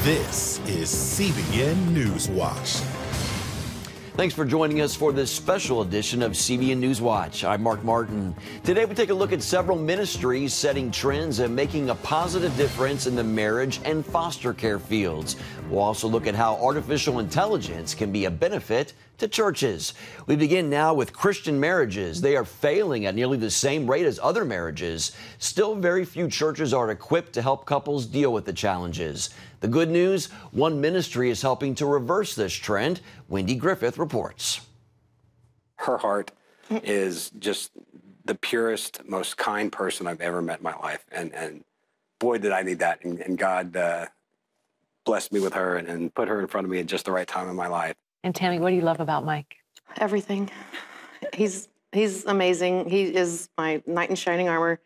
This is CBN NewsWatch. Thanks for joining us for this special edition of CBN NewsWatch. I'm Mark Martin. Today we take a look at several ministries setting trends and making a positive difference in the marriage and foster care fields. We'll also look at how artificial intelligence can be a benefit to churches. We begin now with Christian marriages. They are failing at nearly the same rate as other marriages. Still, very few churches are equipped to help couples deal with the challenges. The good news, one ministry is helping to reverse this trend. Wendy Griffith reports. Her heart is just the purest, most kind person I've ever met in my life. And boy, did I need that. And God blessed me with her and put her in front of me at just the right time in my life. And Tammy, what do you love about Mike? Everything. He's amazing. He is my knight in shining armor.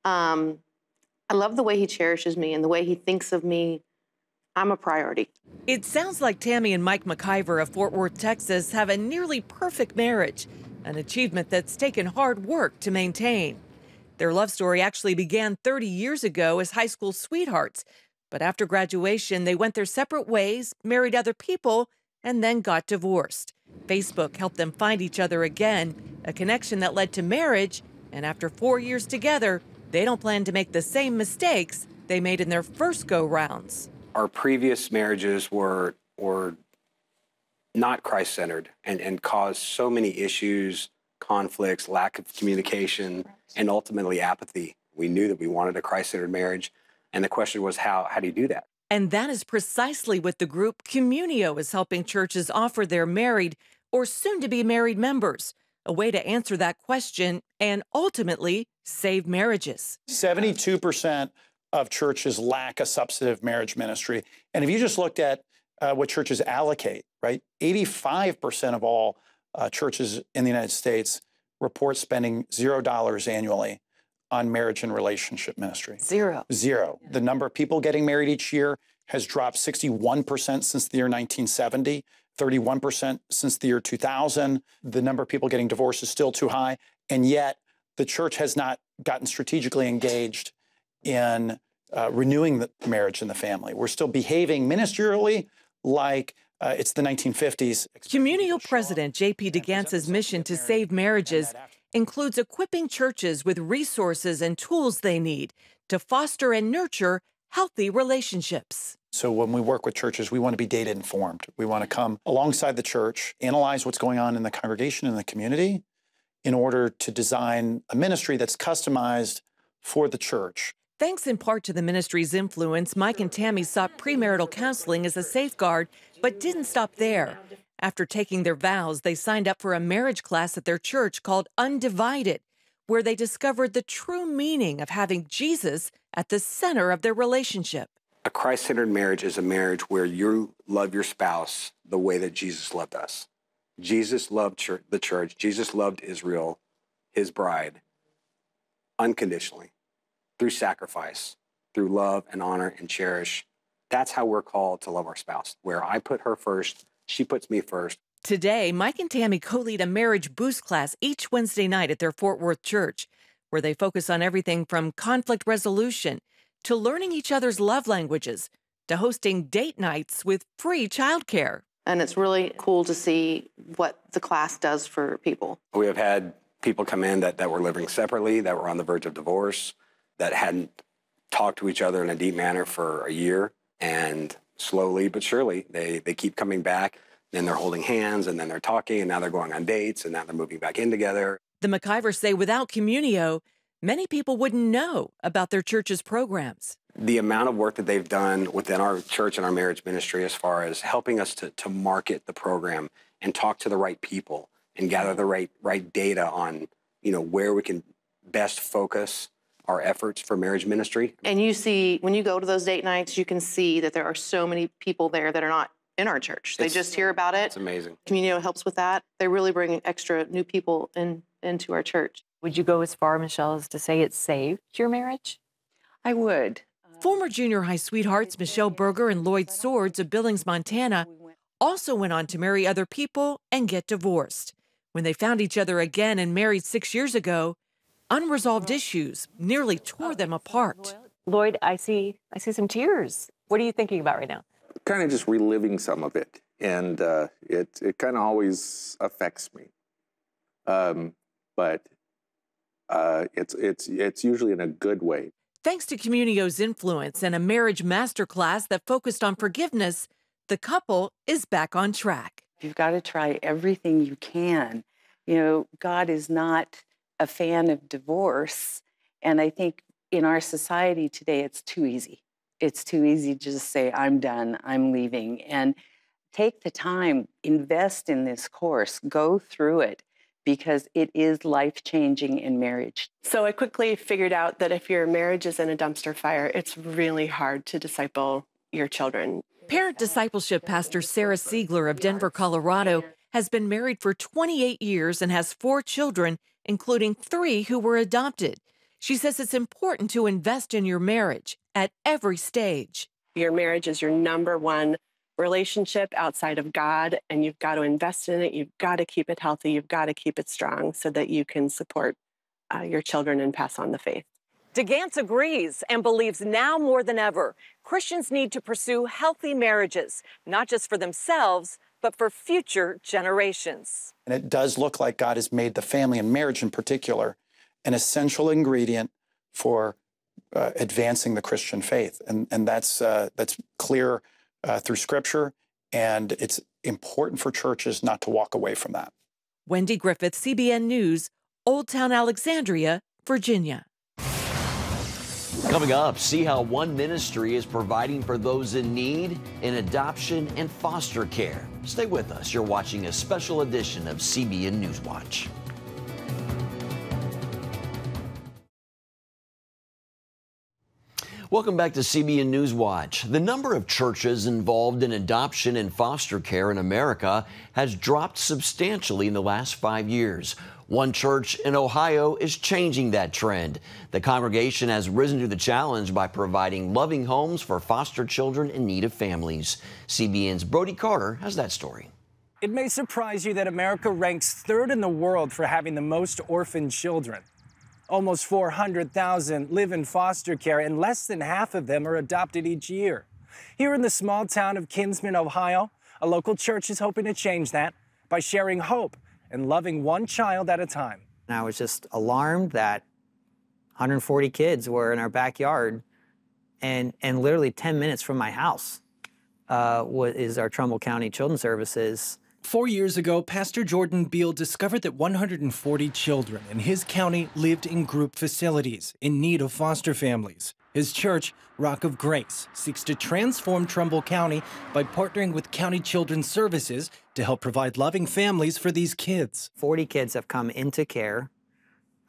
I love the way he cherishes me and the way he thinks of me. I'm a priority. It sounds like Tammy and Mike McIver of Fort Worth, Texas, have a nearly perfect marriage, an achievement that's taken hard work to maintain. Their love story actually began 30 years ago as high school sweethearts. But after graduation, they went their separate ways, married other people, and then got divorced. Facebook helped them find each other again, a connection that led to marriage. And after 4 years together, they don't plan to make the same mistakes they made in their first go-rounds. Our previous marriages were not Christ-centered and caused so many issues, conflicts, lack of communication, and ultimately apathy. We knew that we wanted a Christ-centered marriage, and the question was, how do you do that? And that is precisely what the group Communio is helping churches offer their married or soon-to-be married members, a way to answer that question and ultimately save marriages. 72% of churches lack a substantive marriage ministry. And if you just looked at what churches allocate, right, 85% of all churches in the United States report spending $0 annually on marriage and relationship ministry. Zero. Yeah. The number of people getting married each year has dropped 61% since the year 1970, 31% since the year 2000. The number of people getting divorced is still too high. And yet the church has not gotten strategically engaged in renewing the marriage and the family. We're still behaving ministerially like it's the 1950s. Communio President J.P. DeGance's mission to save marriages includes equipping churches with resources and tools they need to foster and nurture healthy relationships. So when we work with churches, we want to be data informed. We want to come alongside the church, analyze what's going on in the congregation and the community in order to design a ministry that's customized for the church. Thanks in part to the ministry's influence, Mike and Tammy sought premarital counseling as a safeguard, but didn't stop there. After taking their vows, they signed up for a marriage class at their church called Undivided, where they discovered the true meaning of having Jesus at the center of their relationship. A Christ-centered marriage is a marriage where you love your spouse the way that Jesus loved us. Jesus loved the church. Jesus loved Israel, his bride, unconditionally, through sacrifice, through love and honor and cherish. That's how we're called to love our spouse, where I put her first, she puts me first. Today, Mike and Tammy co-lead a marriage boost class each Wednesday night at their Fort Worth church, where they focus on everything from conflict resolution to learning each other's love languages to hosting date nights with free childcare. And it's really cool to see what the class does for people. We have had people come in that were living separately, that were on the verge of divorce, that hadn't talked to each other in a deep manner for a year. And slowly but surely, they keep coming back. Then they're holding hands, and then they're talking, and now they're going on dates, and now they're moving back in together. The McIvers say without Communio, many people wouldn't know about their church's programs. The amount of work that they've done within our church and our marriage ministry as far as helping us to market the program and talk to the right people and gather the right data on, where we can best focus our efforts for marriage ministry. And you see, when you go to those date nights, you can see that there are so many people there that are not in our church. They just hear about it. It's amazing. Communio helps with that. They really bring extra new people into our church. Would you go as far, Michelle, as to say it saved your marriage? I would. Former junior high sweethearts Michelle Berger and Lloyd Swords of Billings, Montana, also went on to marry other people and get divorced. When they found each other again and married 6 years ago, unresolved issues nearly tore them apart. Lloyd, I see some tears. What are you thinking about right now? kind of just reliving some of it, and it kind of always affects me. But it's usually in a good way. Thanks to Communio's influence and a marriage masterclass that focused on forgiveness, the couple is back on track. You've got to try everything you can. You know, God is not a fan of divorce. And I think in our society today, it's too easy. It's too easy to just say, I'm done, I'm leaving. And take the time, invest in this course, go through it, because it is life-changing in marriage. So I quickly figured out that if your marriage is in a dumpster fire, it's really hard to disciple your children. Parent discipleship pastor Sarah Siegler of Denver, Colorado, has been married for 28 years and has 4 children, including 3 who were adopted. She says it's important to invest in your marriage at every stage. Your marriage is your #1 relationship outside of God, and you've got to invest in it. You've got to keep it healthy. You've got to keep it strong so that you can support your children and pass on the faith. DeGance agrees and believes now more than ever, Christians need to pursue healthy marriages, not just for themselves, but for future generations. And it does look like God has made the family and marriage in particular an essential ingredient for advancing the Christian faith. And that's clear through Scripture, and it's important for churches not to walk away from that. Wendy Griffith, CBN News, Old Town Alexandria, Virginia. Coming up, see how one ministry is providing for those in need in adoption and foster care. Stay with us. You're watching a special edition of CBN NewsWatch. Welcome back to CBN NewsWatch. The number of churches involved in adoption and foster care in America has dropped substantially in the last 5 years. One church in Ohio is changing that trend. The congregation has risen to the challenge by providing loving homes for foster children in need of families. CBN's Brody Carter has that story. It may surprise you that America ranks 3rd in the world for having the most orphan children. Almost 400,000 live in foster care, and less than half of them are adopted each year. Here in the small town of Kinsman, Ohio, a local church is hoping to change that by sharing hope and loving one child at a time. And I was just alarmed that 140 kids were in our backyard, and literally 10 minutes from my house is our Trumbull County Children's Services. 4 years ago, Pastor Jordan Beal discovered that 140 children in his county lived in group facilities in need of foster families. His church, Rock of Grace, seeks to transform Trumbull County by partnering with County Children's Services to help provide loving families for these kids. 40 kids have come into care,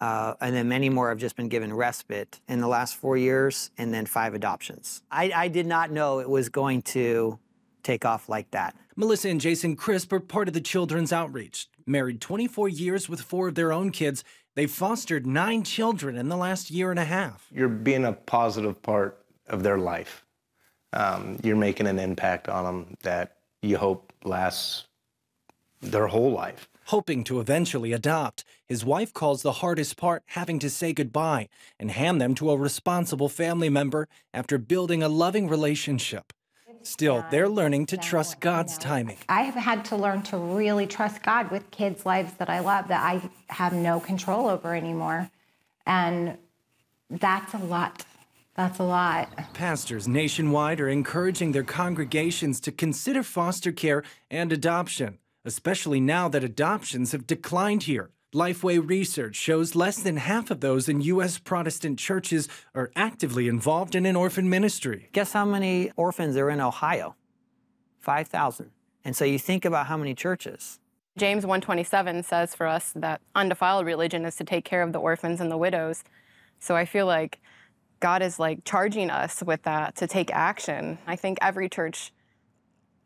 and then many more have just been given respite in the last 4 years, and then 5 adoptions. I did not know it was going to take off like that. Melissa and Jason Crisp are part of the Children's Outreach. Married 24 years with 4 of their own kids, they've fostered 9 children in the last year and a half. You're being a positive part of their life. You're making an impact on them that you hope lasts their whole life. Hoping to eventually adopt, his wife calls the hardest part having to say goodbye and hand them to a responsible family member after building a loving relationship. Still, they're learning to trust God's timing. I have had to learn to really trust God with kids' lives that I love, that I have no control over anymore. And that's a lot. That's a lot. Pastors nationwide are encouraging their congregations to consider foster care and adoption, especially now that adoptions have declined here. Lifeway research shows less than half of those in U.S. Protestant churches are actively involved in an orphan ministry. Guess how many orphans are in Ohio? 5,000. And so you think about how many churches. James 1:27 says for us that undefiled religion is to take care of the orphans and the widows. So I feel like God is like charging us with that to take action. I think every church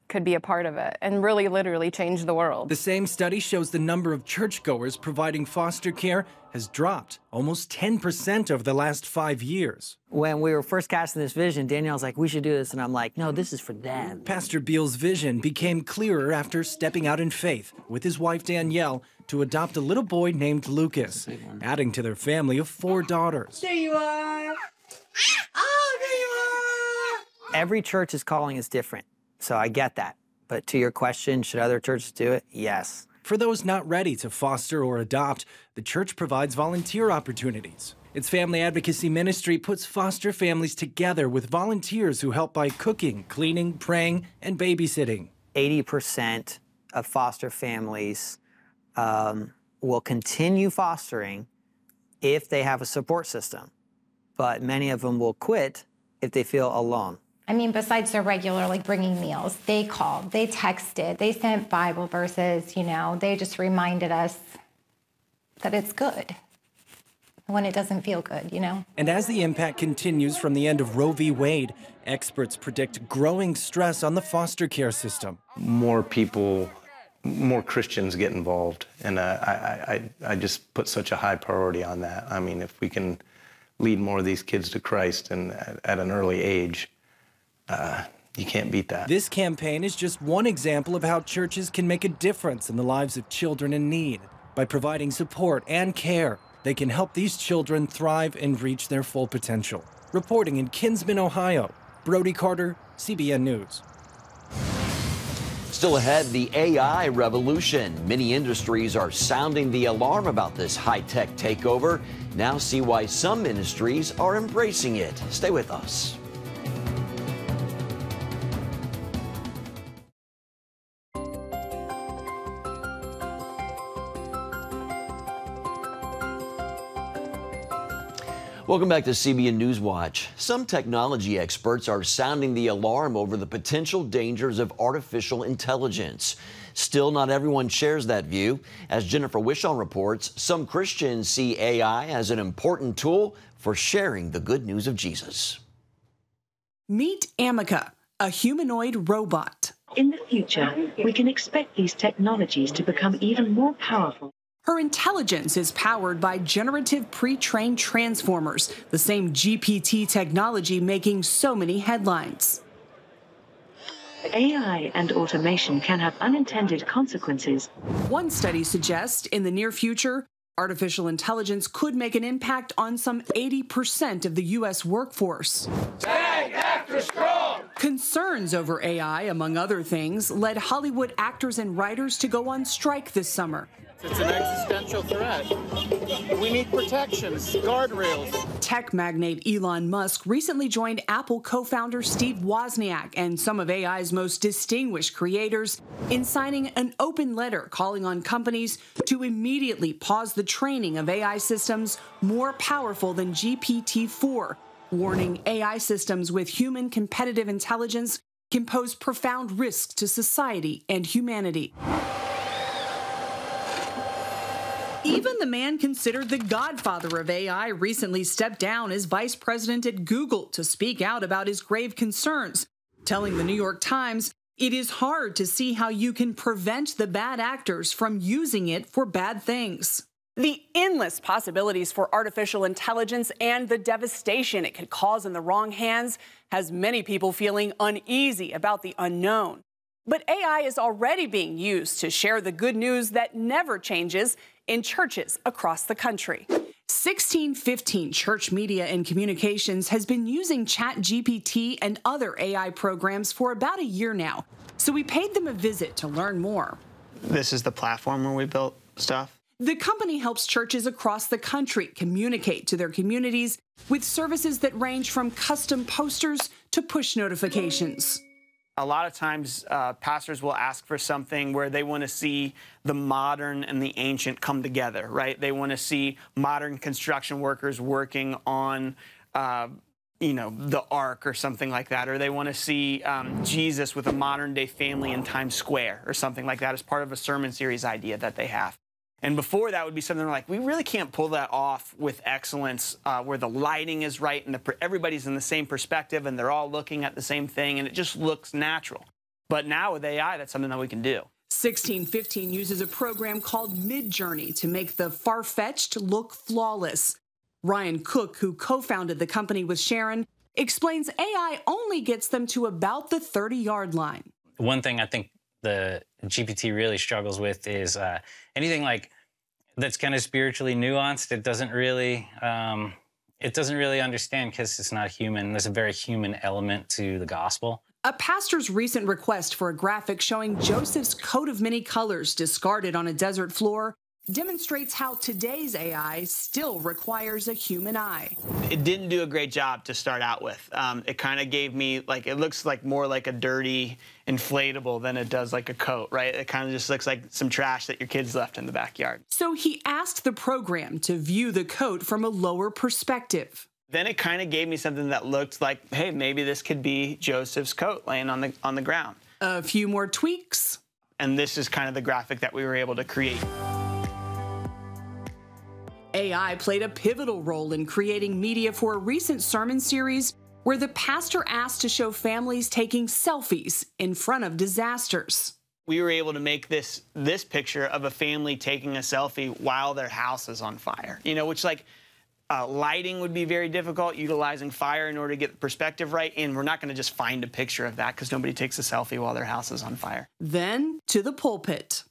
could be a part of it and really literally change the world. The same study shows the number of churchgoers providing foster care has dropped almost 10% over the last 5 years. When we were first casting this vision, Danielle's like, we should do this. And I'm like, no, this is for them. Pastor Beal's vision became clearer after stepping out in faith with his wife Danielle to adopt a little boy named Lucas, adding to their family of 4 daughters. There you are. Oh, there you are. Every church's calling is different. So I get that. But to your question, should other churches do it? Yes. For those not ready to foster or adopt, the church provides volunteer opportunities. Its family advocacy ministry puts foster families together with volunteers who help by cooking, cleaning, praying, and babysitting. 80% of foster families will continue fostering if they have a support system, but many of them will quit if they feel alone. I mean, besides their regular, like, bringing meals, they called, they texted, they sent Bible verses, you know, they just reminded us that it's good when it doesn't feel good, you know? And as the impact continues from the end of Roe v. Wade, experts predict growing stress on the foster care system. More people, more Christians get involved, and I just put such a high priority on that. I mean, if we can lead more of these kids to Christ and at an early age, you can't beat that. This campaign is just one example of how churches can make a difference in the lives of children in need. By providing support and care, they can help these children thrive and reach their full potential. Reporting in Kinsman, Ohio, Brody Carter, CBN News. Still ahead, the AI revolution. Many industries are sounding the alarm about this high-tech takeover. Now see why some ministries are embracing it. Stay with us. Welcome back to CBN NewsWatch. Some technology experts are sounding the alarm over the potential dangers of artificial intelligence. Still, not everyone shares that view. As Jennifer Wishon reports, some Christians see AI as an important tool for sharing the good news of Jesus. Meet Amica, a humanoid robot. In the future, we can expect these technologies to become even more powerful. Her intelligence is powered by generative pre-trained transformers, the same GPT technology making so many headlines. AI and automation can have unintended consequences. One study suggests in the near future, artificial intelligence could make an impact on some 80% of the U.S. workforce. Tag Actor Strong! Concerns over AI, among other things, led Hollywood actors and writers to go on strike this summer. It's an existential threat. We need protections, guardrails. Tech magnate Elon Musk recently joined Apple co-founder Steve Wozniak and some of AI's most distinguished creators in signing an open letter calling on companies to immediately pause the training of AI systems more powerful than GPT-4, warning AI systems with human competitive intelligence can pose profound risks to society and humanity. Even the man considered the godfather of AI recently stepped down as vice president at Google to speak out about his grave concerns, telling the New York Times, "It is hard to see how you can prevent the bad actors from using it for bad things." The endless possibilities for artificial intelligence and the devastation it could cause in the wrong hands has many people feeling uneasy about the unknown. But AI is already being used to share the good news that never changes in churches across the country. 1615 Church Media and Communications has been using ChatGPT and other AI programs for about a year now, so we paid them a visit to learn more. This is the platform where we built stuff? The company helps churches across the country communicate to their communities with services that range from custom posters to push notifications. A lot of times, pastors will ask for something where they want to see the modern and the ancient come together, right? They want to see modern construction workers working on, the ark or something like that, or they want to see Jesus with a modern-day family in Times Square or something like that as part of a sermon series idea that they have. And before that would be something like, we really can't pull that off with excellence where the lighting is right and everybody's in the same perspective and they're all looking at the same thing and it just looks natural. But now with AI, that's something that we can do. 1615 uses a program called Midjourney to make the far-fetched look flawless. Ryan Cook, who co-founded the company with Sharon, explains AI only gets them to about the 30-yard line. One thing I think the GPT really struggles with is anything like that's kind of spiritually nuanced. It doesn't really understand because it's not human. There's a very human element to the gospel. A pastor's recent request for a graphic showing Joseph's coat of many colors discarded on a desert floor demonstrates how today's AI still requires a human eye. It didn't do a great job to start out with. It kind of gave me, like, it looks like more like a dirty inflatable than it does like a coat, right? It kind of just looks like some trash that your kids left in the backyard. So he asked the program to view the coat from a lower perspective. Then it kind of gave me something that looked like, hey, maybe this could be Joseph's coat laying on the ground. A few more tweaks. And this is kind of the graphic that we were able to create. AI played a pivotal role in creating media for a recent sermon series where the pastor asked to show families taking selfies in front of disasters. We were able to make this picture of a family taking a selfie while their house is on fire, you know, which, like, lighting would be very difficult, utilizing fire in order to get the perspective right, and we're not going to just find a picture of that because nobody takes a selfie while their house is on fire. Then to the pulpit.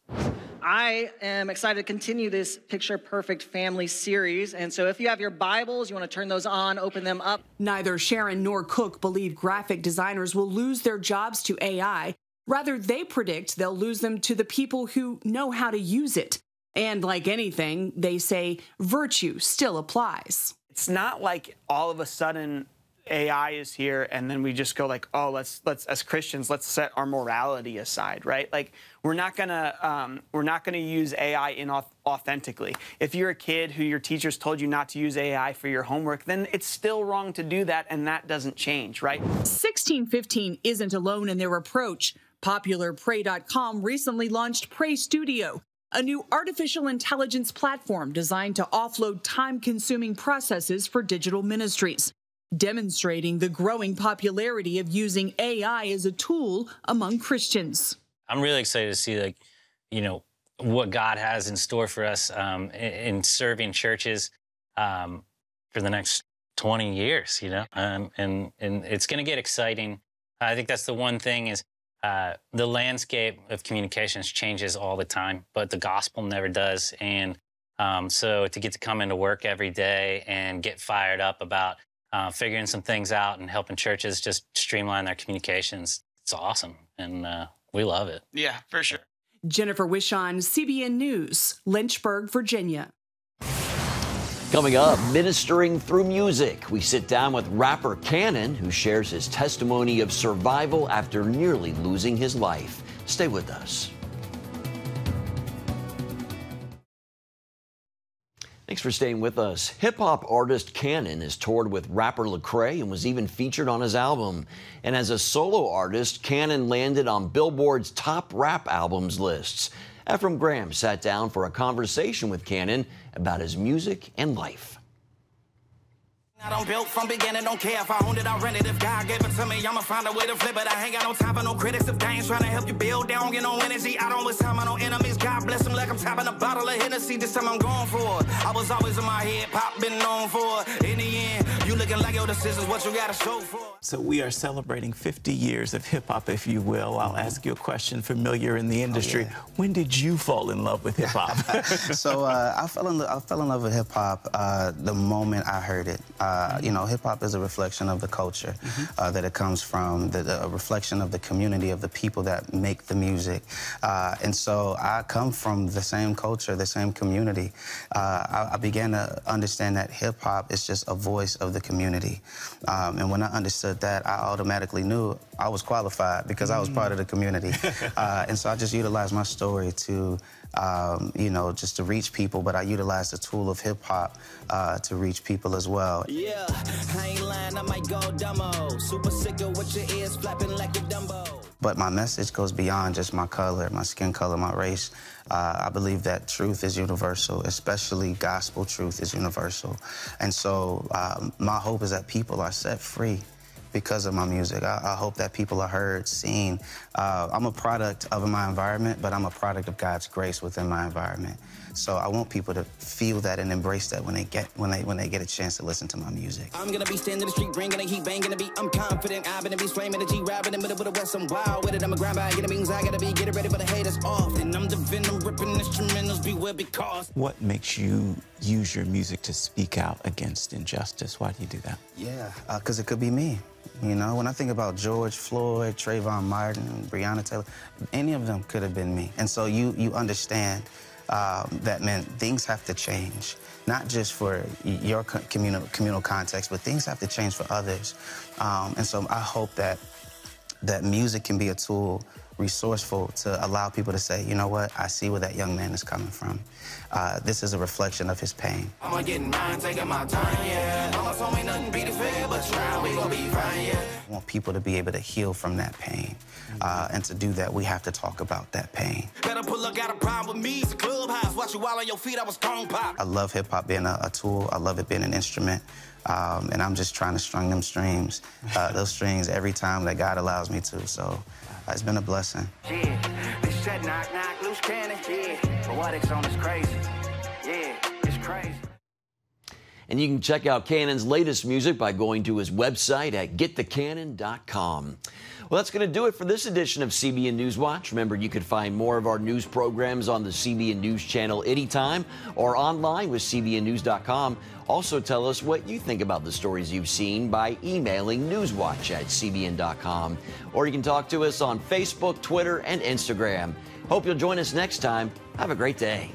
I am excited to continue this Picture Perfect Family series, and so if you have your Bibles, you want to turn those on, open them up. Neither Sharon nor Cook believe graphic designers will lose their jobs to AI. Rather, they predict they'll lose them to the people who know how to use it. And like anything, they say virtue still applies. It's not like all of a sudden AI is here and then we just go like, oh, let's as Christians, let's set our morality aside, right? Like, we're not gonna use AI inauthentically. If you're a kid who your teachers told you not to use AI for your homework, then it's still wrong to do that, and that doesn't change, right? 1615 isn't alone in their approach. Popular Pray.com recently launched Pray Studio, a new artificial intelligence platform designed to offload time-consuming processes for digital ministries, demonstrating the growing popularity of using AI as a tool among Christians. I'm really excited to see, like, you know, what God has in store for us in serving churches for the next 20 years, you know, and it's going to get exciting. I think that's the one thing is the landscape of communications changes all the time, but the gospel never does. And so to get to come into work every day and get fired up about figuring some things out and helping churches just streamline their communications, it's awesome. And we love it. Yeah, for sure. Jennifer Wishon, CBN News, Lynchburg, Virginia. Coming up, ministering through music, we sit down with rapper Canon, who shares his testimony of survival after nearly losing his life. Stay with us. Thanks for staying with us. Hip-hop artist Canon has toured with rapper Lecrae and was even featured on his album. And as a solo artist, Canon landed on Billboard's top rap albums lists. Ephraim Graham sat down for a conversation with Canon about his music and life. I don't build from beginning, don't care if I owned it, I rent it. If God gave it to me, I'ma find a way to flip it. I ain't got no time for no critics. If they ain't trying to help you build, they don't get no energy. I don't waste time on no enemies. God bless them like I'm tapping a bottle of Hennessy. This time I'm going for it. I was always in my head, pop been known for it. In the end, you looking like your decisions, what you gotta show for it. So we are celebrating 50 years of hip-hop, if you will. I'll ask you a question familiar in the industry. Oh, yeah. When did you fall in love with hip-hop? So I fell in love with hip-hop the moment I heard it. You know, hip-hop is a reflection of the culture that it comes from, a reflection of the community of the people that make the music. And so I come from the same culture, the same community. I began to understand that hip-hop is just a voice of the community. And when I understood that, I automatically knew I was qualified because I was part of the community. And so I just utilized my story to, you know, just to reach people, but I utilized the tool of hip-hop to reach people as well. Yeah, I ain't lying, I might go dumbo. Super sick of what your ears flapping like a Dumbo. But my message goes beyond just my color, my skin color, my race. I believe that truth is universal, especially gospel truth is universal. And so my hope is that people are set free because of my music. I hope that people are heard, seen. I'm a product of my environment, but I'm a product of God's grace within my environment. So I want people to feel that and embrace that when they get a chance to listen to my music. I'm gonna be standing in the street, bringing a heat, banging the beat. I'm confident, I've been flaming the G, rapping in the middle of the West. I'm wild with it. I'm a grind by, get the means I gotta be, get it ready for the haters off. And I'm the venom, ripping instrumentals, beware because. What makes you use your music to speak out against injustice? Why do you do that? Yeah, because it could be me. You know, when I think about George Floyd, Trayvon Martin, and Breonna Taylor, any of them could have been me. And so you understand that, man, things have to change, not just for your communal context, but things have to change for others. And so I hope that music can be a tool, resourceful, to allow people to say, you know what, I see where that young man is coming from. This is a reflection of his pain. I'm getting mine, taking my time, yeah. Mama told me nothing beat it fair, but try, we gon' be fine, yeah. I want people to be able to heal from that pain. And to do that, we have to talk about that pain. Better pull up, got a problem with me. It's a clubhouse, watch you while on your feet, I was strong pop. I love hip-hop being a tool. I love it being an instrument. And I'm just trying to string them strings, those strings every time that God allows me to. So it's been a blessing. Yeah, this shit knock, loose cannon, yeah. But what it's on is crazy. Yeah, it's crazy. And you can check out Canon's latest music by going to his website at getthecanon.com. Well, that's going to do it for this edition of CBN NewsWatch. Remember, you can find more of our news programs on the CBN News Channel anytime or online with cbnnews.com. Also, tell us what you think about the stories you've seen by emailing newswatch@cbn.com. Or you can talk to us on Facebook, Twitter, and Instagram. Hope you'll join us next time. Have a great day.